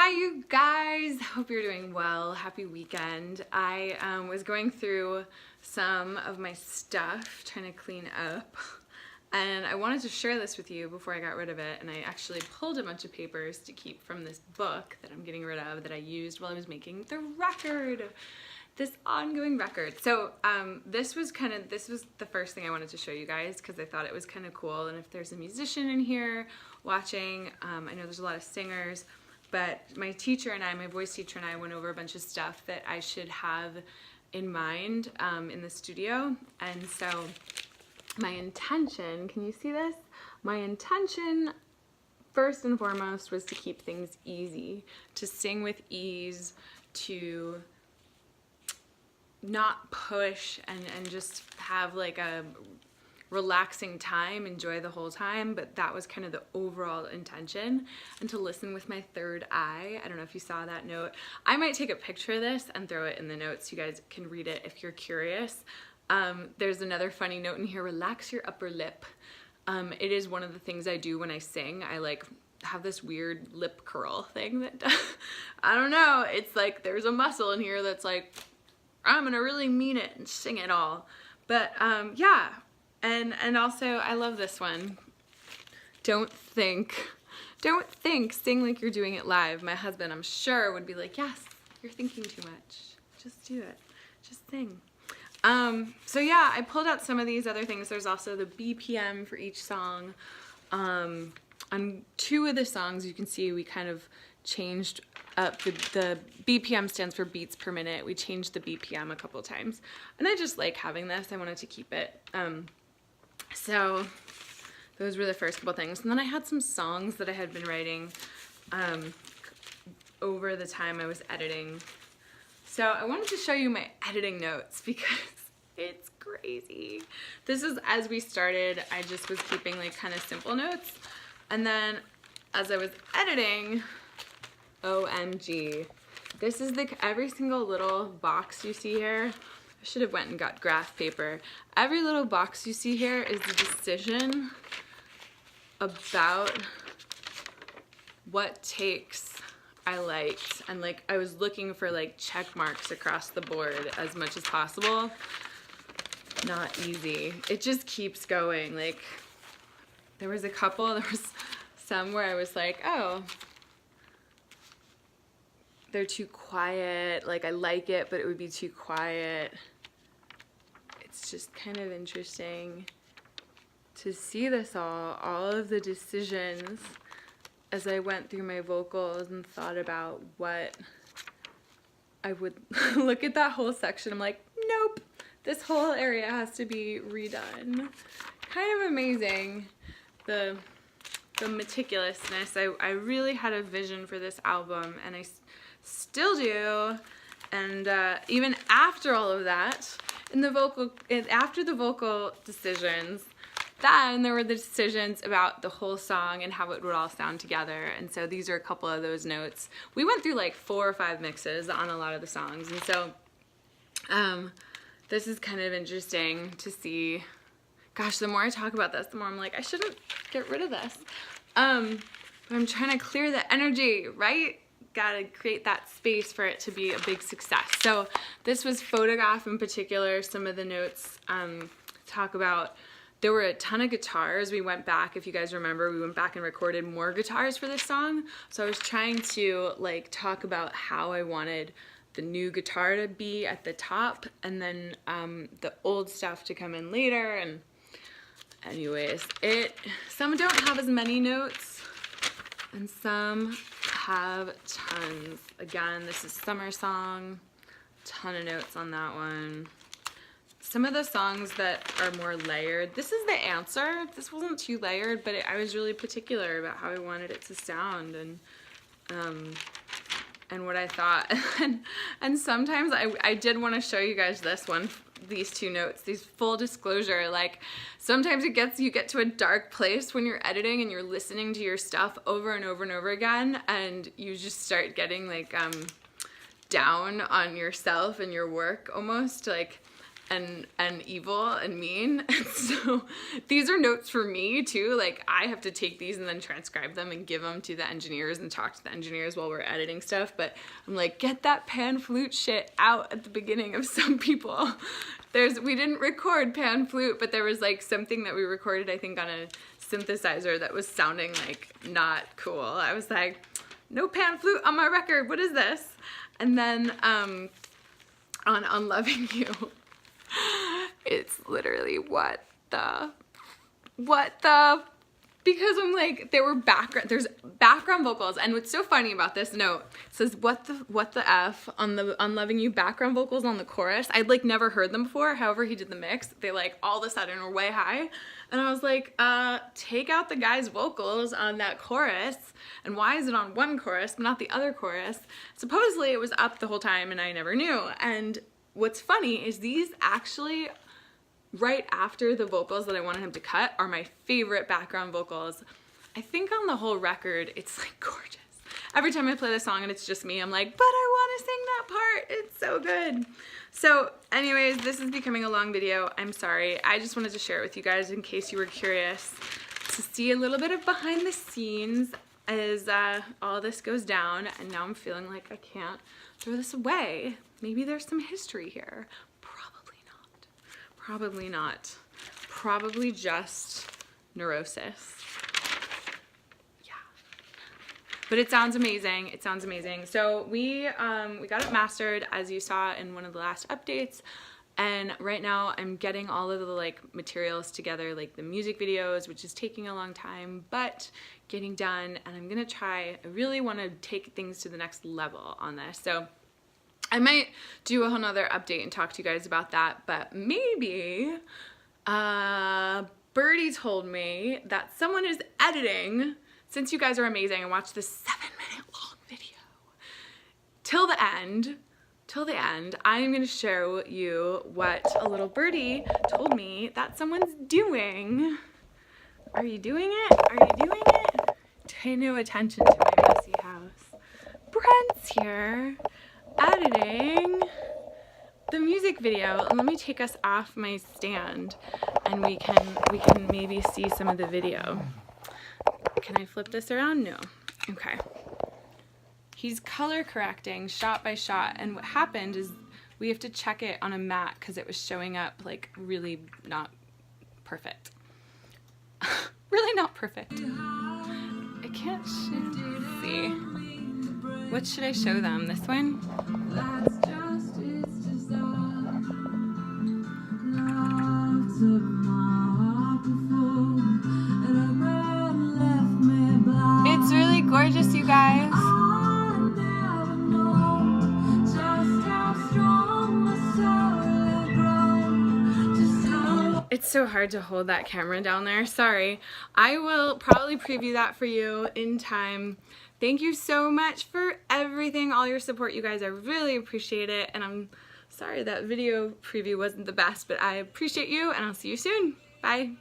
Hi you guys, hope you're doing well. Happy weekend. I was going through some of my stuff, trying to clean up, and I wanted to share this with you before I got rid of it, and I actually pulled a bunch of papers to keep from this book that I'm getting rid of that I used while I was making the record, this ongoing record. So this was the first thing I wanted to show you guys because I thought it was kind of cool, and if there's a musician in here watching, I know there's a lot of singers, but my teacher and I, my voice teacher and I, went over a bunch of stuff that I should have in mind in the studio. And so my intention, can you see this? My intention, first and foremost, was to keep things easy, to sing with ease, to not push and just have like a relaxing time, enjoy the whole time, but that was kind of the overall intention, and to listen with my third eye. I don't know if you saw that note. I might take a picture of this and throw it in the notes. You guys can read it if you're curious. There's another funny note in here, relax your upper lip. It is one of the things I do when I sing. I like have this weird lip curl thing that, I don't know, it's like there's a muscle in here that's like, I'm gonna really mean it and sing it all. But yeah. And also, I love this one. Don't think, sing like you're doing it live. My husband, I'm sure, would be like, yes, you're thinking too much. Just do it. Just sing. So yeah, I pulled out some of these other things. There's also the BPM for each song. On two of the songs, you can see we kind of changed up the BPM stands for beats per minute. We changed the BPM a couple times. And I just like having this. I wanted to keep it. So those were the first couple things. And then I had some songs that I had been writing over the time I was editing. So I wanted to show you my editing notes because it's crazy. This is as we started, I just was keeping like kind of simple notes. And then as I was editing, OMG, this is every single little box you see here. I should have went and got graph paper. Every little box you see here is the decision about what takes I liked. And like I was looking for like check marks across the board as much as possible. Not easy. It just keeps going. Like there was some where I was like, oh, they're too quiet, like I like it, but it would be too quiet. It's just kind of interesting to see this all of the decisions as I went through my vocals and thought about what I would look at that whole section. I'm like, nope, this whole area has to be redone. Kind of amazing, the meticulousness. I really had a vision for this album, and I still do, and even after all of that, after the vocal decisions, then there were the decisions about the whole song and how it would all sound together. And so these are a couple of those notes. We went through like 4 or 5 mixes on a lot of the songs, and so this is kind of interesting to see. Gosh, the more I talk about this, the more I'm like, I shouldn't get rid of this. But I'm trying to clear the energy, right? Gotta create that space for it to be a big success. So this was Photograph in particular. Some of the notes talk about, there were a ton of guitars. We went back, if you guys remember, we went back and recorded more guitars for this song. So I was trying to like talk about how I wanted the new guitar to be at the top, and then the old stuff to come in later. And anyways, some don't have as many notes, and some have tons. Again, this is Summer Song, ton of notes on that one. Some of the songs that are more layered, this is The Answer. This wasn't too layered, but I was really particular about how I wanted it to sound, and what I thought. And sometimes I did want to show you guys these 2 notes, these full disclosure, like sometimes you get to a dark place when you're editing and you're listening to your stuff over and over and over again, and you just start getting like down on yourself and your work almost. Like and evil and mean. And so these are notes for me too. Like I have to take these and then transcribe them and give them to the engineers and talk to the engineers while we're editing stuff. But I'm like, get that pan flute shit out at the beginning of some people. We didn't record pan flute, but there was like something that we recorded, I think on a synthesizer that was sounding like not cool. I was like, no pan flute on my record, what is this? And then on Unloving You, it's literally what the, because I'm like, there's background vocals, and what's so funny about this note, it says what the F on the Unloving You background vocals on the chorus. I'd like never heard them before, however he did the mix, they like all of a sudden were way high, and I was like, take out the guy's vocals on that chorus, and why is it on one chorus but not the other chorus? Supposedly it was up the whole time and I never knew. And what's funny is these actually, right after the vocals that I wanted him to cut, are my favorite background vocals. I think on the whole record, it's like gorgeous. Every time I play the song and it's just me, I'm like, but I want to sing that part. It's so good. So anyways, this is becoming a long video. I'm sorry. I just wanted to share it with you guys in case you were curious to see a little bit of behind the scenes as all this goes down. And now I'm feeling like I can't throw this away. Maybe there's some history here. Probably not. Probably just neurosis. Yeah. But it sounds amazing. It sounds amazing. So we got it mastered, as you saw in one of the last updates. And right now I'm getting all of the like materials together, like the music videos, which is taking a long time, but getting done. And I'm gonna try, I really wanna take things to the next level on this. So I might do a whole nother update and talk to you guys about that, but maybe Birdie told me that someone is editing, since you guys are amazing and watched this 7-minute long video till the end, I am going to show you what a little birdie told me that someone's doing. Are you doing it? Are you doing it? Pay no attention to my messy house. Brent's here, editing the music video. Let me take us off my stand and we can maybe see some of the video. Can I flip this around? No. Okay. He's color correcting shot by shot, and what happened is we have to check it on a mat because it was showing up like really not perfect. Really not perfect. I can't see. What should I show them? This one? It's really gorgeous, you guys. It's so hard to hold that camera down there. Sorry. I will probably preview that for you in time. Thank you so much for everything, all your support, you guys. I really appreciate it. And I'm sorry that video preview wasn't the best, but I appreciate you, and I'll see you soon. Bye.